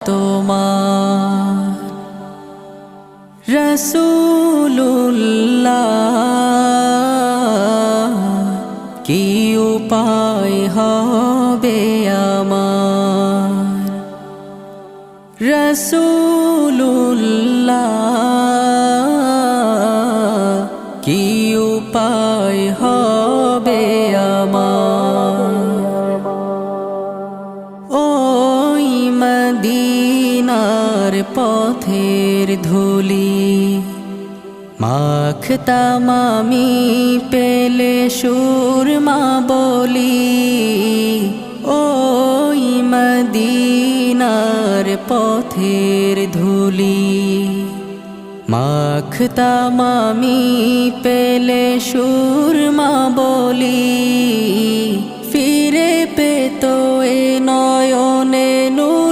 তোমার রাসূলুল্লাহ কি উপায় হবে আমার রাসূলুল্লাহ কি উপায় হবে আমার ওই মদিনার পথের ধুলি মাখতাম আমি পেলে সুরমা বলি ওই মদিনার পথের ধুলি মাখতাম আমি পেলে সুরমা বলি ফিরে পেতো এ নয়নে নূর